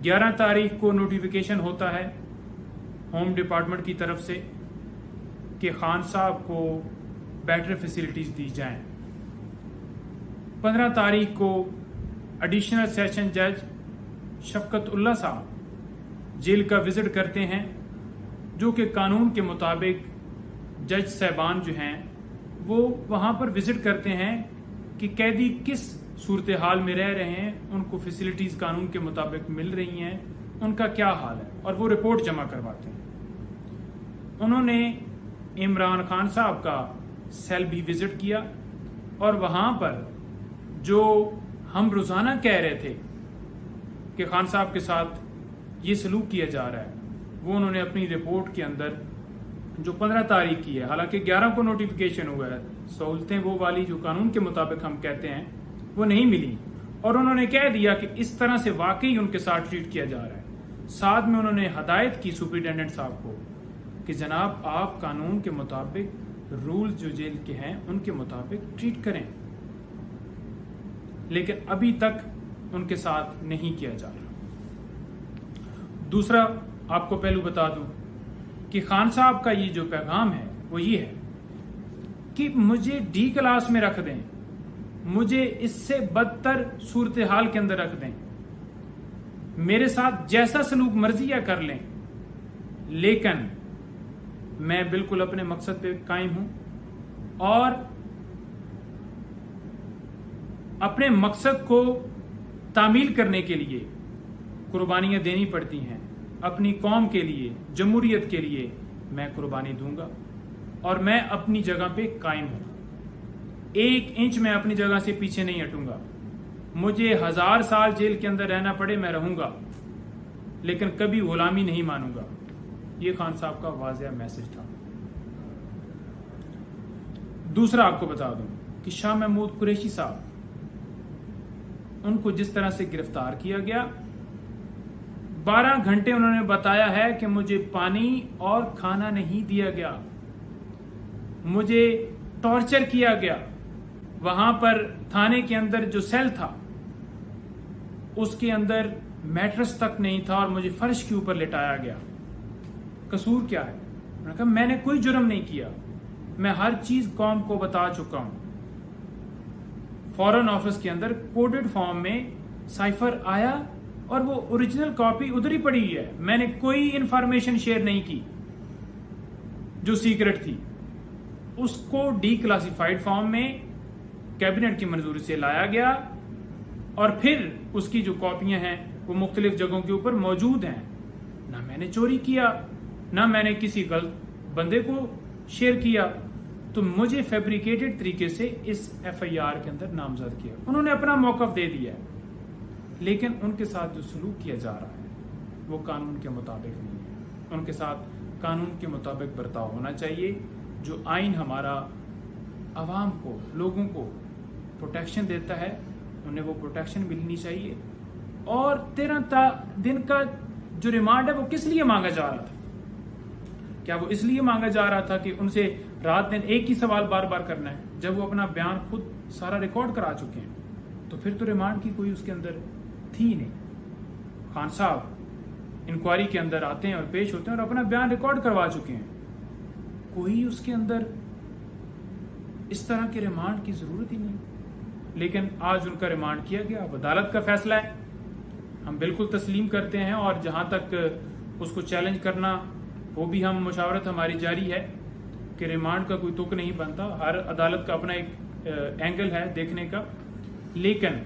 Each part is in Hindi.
11 तारीख को नोटिफिकेशन होता है होम डिपार्टमेंट की तरफ से कि खान साहब को बेटर फैसिलिटीज दी जाएं। 15 तारीख को एडिशनल सेशन जज शफकत उल्ला साहब जेल का विजिट करते हैं, जो कि कानून के मुताबिक जज साहबान जो हैं वो वहां पर विजिट करते हैं कि कैदी किस सूरत हाल में रह रहे हैं, उनको फैसिलिटीज कानून के मुताबिक मिल रही हैं, उनका क्या हाल है, और वो रिपोर्ट जमा करवाते हैं। उन्होंने इमरान खान साहब का सेल भी विजिट किया और वहां पर जो हम रोजाना कह रहे थे कि खान साहब के साथ ये सलूक किया जा रहा है, वो उन्होंने अपनी रिपोर्ट के अंदर जो 15 तारीख की है, हालांकि 11 को नोटिफिकेशन हुआ है, सहूलतें वो वाली जो कानून के मुताबिक हम कहते हैं वो नहीं मिली, और उन्होंने कह दिया कि इस तरह से वाकई उनके साथ ट्रीट किया जा रहा है। साथ में उन्होंने हदायत की सुपरिटेंडेंट साहब को कि जनाब आप कानून के मुताबिक रूल्स जो जेल के हैं उनके मुताबिक ट्रीट करें, लेकिन अभी तक उनके साथ नहीं किया जा रहा। दूसरा आपको पहलू बता दूं कि खान साहब का ये जो पैगाम है वो ये है कि मुझे डी क्लास में रख दें, मुझे इससे बदतर सूरत हाल के अंदर रख दें, मेरे साथ जैसा सलूक मर्जी या कर लें, लेकिन मैं बिल्कुल अपने मकसद पे कायम हूं और अपने मकसद को तामील करने के लिए कुर्बानियां देनी पड़ती हैं। अपनी कौम के लिए, जमहूरियत के लिए मैं कुर्बानी दूंगा और मैं अपनी जगह पे कायम हूं। 1 इंच मैं अपनी जगह से पीछे नहीं हटूंगा। मुझे 1000 साल जेल के अंदर रहना पड़े मैं रहूंगा, लेकिन कभी गुलामी नहीं मानूंगा। ये खान साहब का वाज़ेह मैसेज था। दूसरा आपको बता दूं कि शाह महमूद कुरैशी साहब, उनको जिस तरह से गिरफ्तार किया गया, 12 घंटे उन्होंने बताया है कि मुझे पानी और खाना नहीं दिया गया, मुझे टॉर्चर किया गया। वहां पर थाने के अंदर जो सेल था उसके अंदर मैट्रेस तक नहीं था और मुझे फर्श के ऊपर लिटाया गया। कसूर क्या है? उन्होंने कहा मैंने कोई जुर्म नहीं किया, मैं हर चीज कौम को बता चुका हूं। फॉरेन ऑफिस के अंदर कोडेड फॉर्म में साइफर आया और वो ओरिजिनल कॉपी उधर ही पड़ी हुई है। मैंने कोई इंफॉर्मेशन शेयर नहीं की जो सीक्रेट थी। उसको डी क्लासिफाइड फॉर्म में कैबिनेट की मंजूरी से लाया गया और फिर उसकी जो कॉपियां हैं वो मुख्तलिफ जगहों के ऊपर मौजूद हैं। ना मैंने चोरी किया, ना मैंने किसी गलत बंदे को शेयर किया, तो मुझे फैब्रिकेटेड तरीके से इस FIR के अंदर नामजद किया। उन्होंने अपना मौकफ दे दिया, लेकिन उनके साथ जो सलूक किया जा रहा है वो कानून के मुताबिक नहीं है। उनके साथ कानून के मुताबिक बर्ताव होना चाहिए। जो आइन हमारा आवाम को, लोगों को प्रोटेक्शन देता है, उन्हें वो प्रोटेक्शन मिलनी चाहिए। और 13 दिन का जो रिमांड है वो किस लिए मांगा जा रहा था? क्या वो इसलिए मांगा जा रहा था कि उनसे रात दिन एक ही सवाल बार बार करना है, जब वो अपना बयान खुद सारा रिकॉर्ड करा चुके हैं? तो फिर तो रिमांड की कोई उसके अंदर थी नहीं। खान साहब इंक्वायरी के अंदर आते हैं और पेश होते हैं और अपना बयान रिकॉर्ड करवा चुके हैं। कोई उसके अंदर इस तरह के रिमांड की जरूरत ही नहीं। लेकिन आज उनका रिमांड किया गया। अब अदालत का फैसला है, हम बिल्कुल तस्लीम करते हैं, और जहां तक उसको चैलेंज करना वो भी हम मुशावरत हमारी जारी है कि रिमांड का कोई तुक नहीं बनता। हर अदालत का अपना एक एंगल है देखने का, लेकिन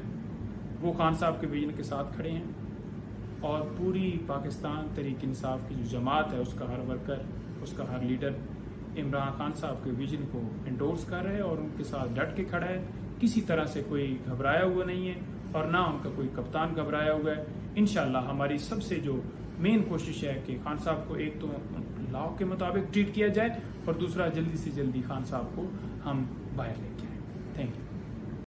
वो खान साहब के विजन के साथ खड़े हैं और पूरी पाकिस्तान तहरीक इंसाफ की जो जमात है उसका हर वर्कर, उसका हर लीडर इमरान खान साहब के विजन को एंडोर्स कर रहा है और उनके साथ डट के खड़ा है। किसी तरह से कोई घबराया हुआ नहीं है और ना उनका कोई कप्तान घबराया हुआ है। इंशाल्लाह हमारी सबसे जो मेन कोशिश है कि खान साहब को एक तो लॉ के मुताबिक ट्रीट किया जाए और दूसरा जल्दी से जल्दी खान साहब को हम बाहर लेके आए।